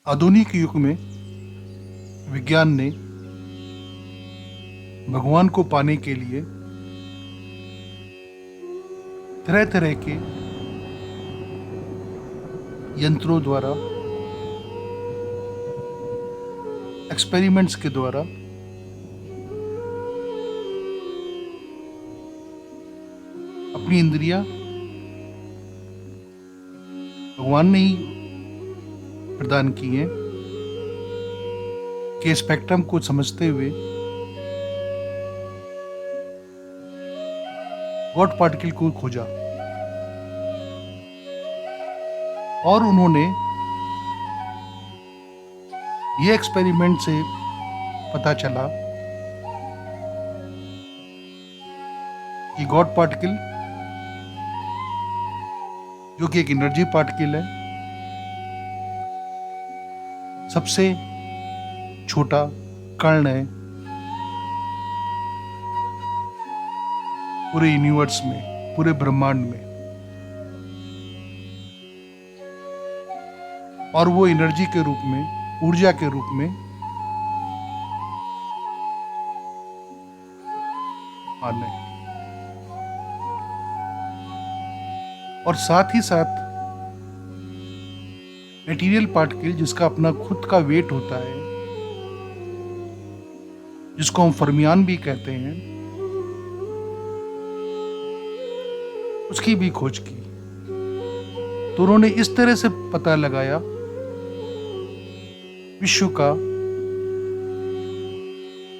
आधुनिक युग में विज्ञान ने भगवान को पाने के लिए तरह तरह के यंत्रों द्वारा, एक्सपेरिमेंट्स के द्वारा अपनी इंद्रियां भगवान ने ही प्रदान की हैं के स्पेक्ट्रम को समझते हुए गॉड पार्टिकल को खोजा। और उन्होंने ये एक्सपेरिमेंट से पता चला कि गॉड पार्टिकल जो कि एक एनर्जी पार्टिकल है, सबसे छोटा कण है पूरे यूनिवर्स में, पूरे ब्रह्मांड में। और वो एनर्जी के रूप में, ऊर्जा के रूप में माने। और साथ ही साथ मटेरियल पार्टिकल जिसका अपना खुद का वेट होता है, जिसको हम फर्मियान भी कहते हैं, उसकी भी खोज की। तो उन्होंने इस तरह से पता लगाया विश्व का,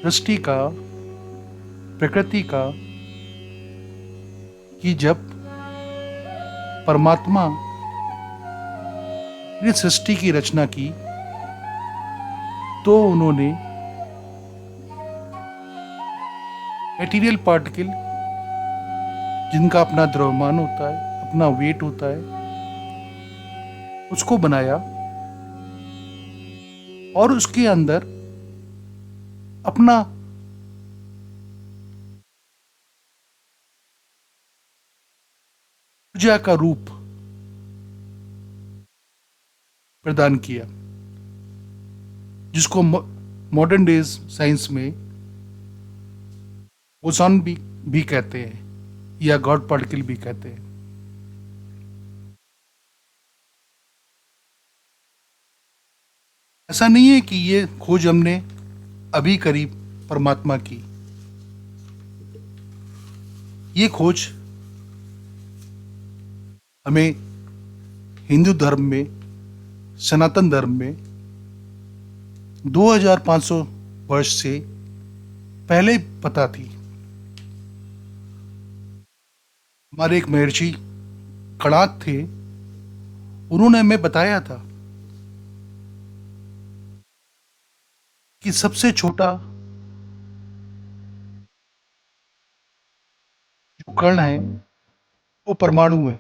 सृष्टि का, प्रकृति का, कि जब परमात्मा ने सृष्टि की रचना की तो उन्होंने मटेरियल पार्टिकल जिनका अपना द्रव्यमान होता है, अपना वेट होता है, उसको बनाया और उसके अंदर अपना ऊर्जा का रूप प्रदान किया, जिसको मॉडर्न डेज साइंस में बोसॉन भी कहते हैं या गॉड पार्टिकल भी कहते हैं। ऐसा नहीं है कि ये खोज हमने अभी करी परमात्मा की। ये खोज हमें हिंदू धर्म में, सनातन धर्म में 2500 वर्ष से पहले पता थी। हमारे एक महर्षि कणाद थे, उन्होंने हमें बताया था कि सबसे छोटा जो कण है वो परमाणु है।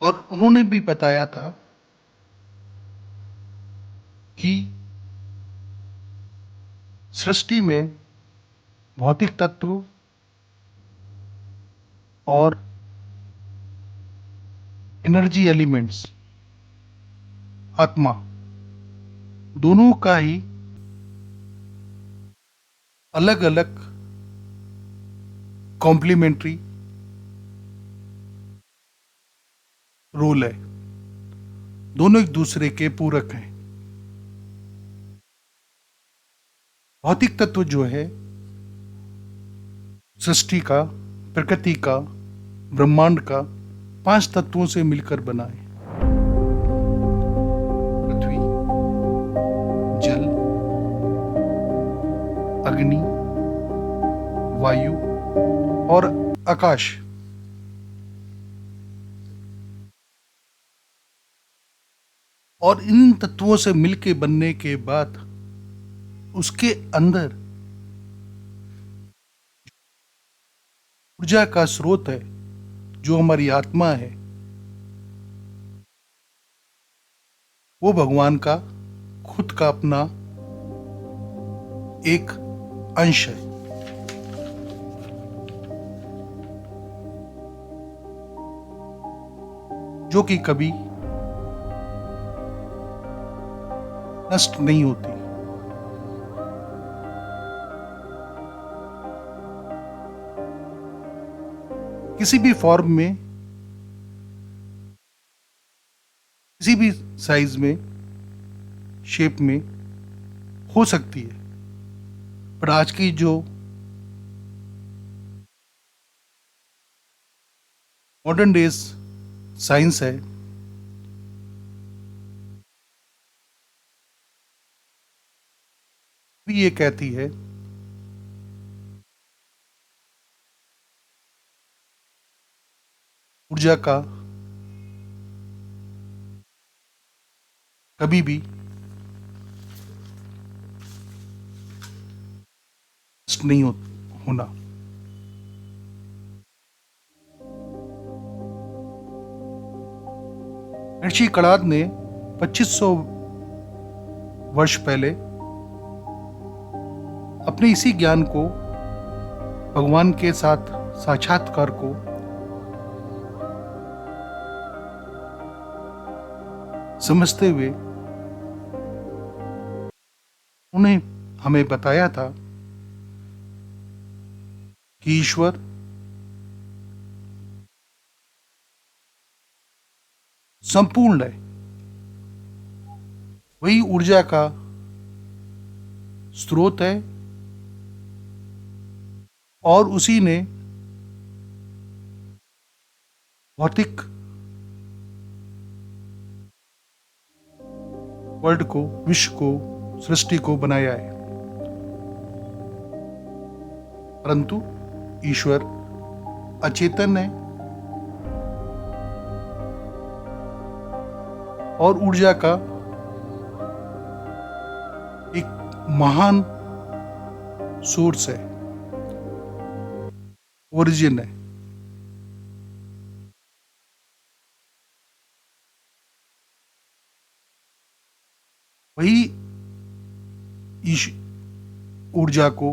और उन्होंने भी बताया था कि सृष्टि में भौतिक तत्व और एनर्जी एलिमेंट्स, आत्मा, दोनों का ही अलग अलग कॉम्प्लीमेंट्री रोल है। दोनों एक दूसरे के पूरक हैं। भौतिक तत्व जो है सृष्टि का, प्रकृति का, ब्रह्मांड का 5 तत्वों से मिलकर बना है। पृथ्वी, जल, अग्नि, वायु और आकाश। और इन तत्वों से मिलके बनने के बाद उसके अंदर ऊर्जा का स्रोत है, जो हमारी आत्मा है, वो भगवान का खुद का अपना एक अंश है। जो कि कभी नष्ट नहीं होती। किसी भी फॉर्म में, किसी भी साइज में, शेप में हो सकती है, पर आज की जो मॉडर्न डेज साइंस है, भी ये कहती है ऊर्जा का कभी भी नष्ट नहीं होना। ऋषि कणाद ने 2500 वर्ष पहले अपने इसी ज्ञान को भगवान के साथ साक्षात्कार को समझते हुए उन्हें हमें बताया था कि ईश्वर संपूर्ण है, वही ऊर्जा का स्रोत है और उसी ने भौतिक वर्ल्ड को, विश्व को, सृष्टि को बनाया है। परंतु ईश्वर अचेतन है और ऊर्जा का एक महान सोर्स है, ओरिजिन है। वही इस ऊर्जा को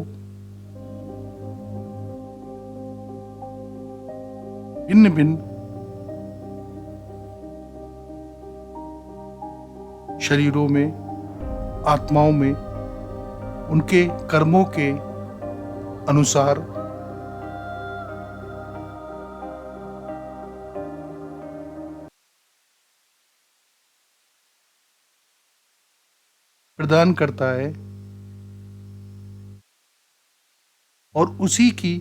भिन्न भिन्न शरीरों में, आत्माओं में, उनके कर्मों के अनुसार प्रदान करता है और उसी की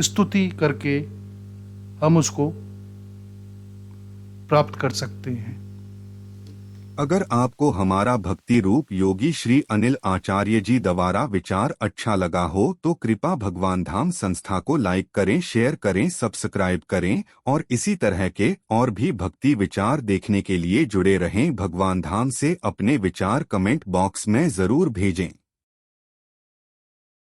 स्तुति करके हम उसको प्राप्त कर सकते हैं। अगर आपको हमारा भक्ति रूप योगी श्री अनिल आचार्य जी द्वारा विचार अच्छा लगा हो तो कृपा भगवान धाम संस्था को लाइक करें, शेयर करें, सब्सक्राइब करें और इसी तरह के और भी भक्ति विचार देखने के लिए जुड़े रहें। भगवान धाम से अपने विचार कमेंट बॉक्स में जरूर भेजें।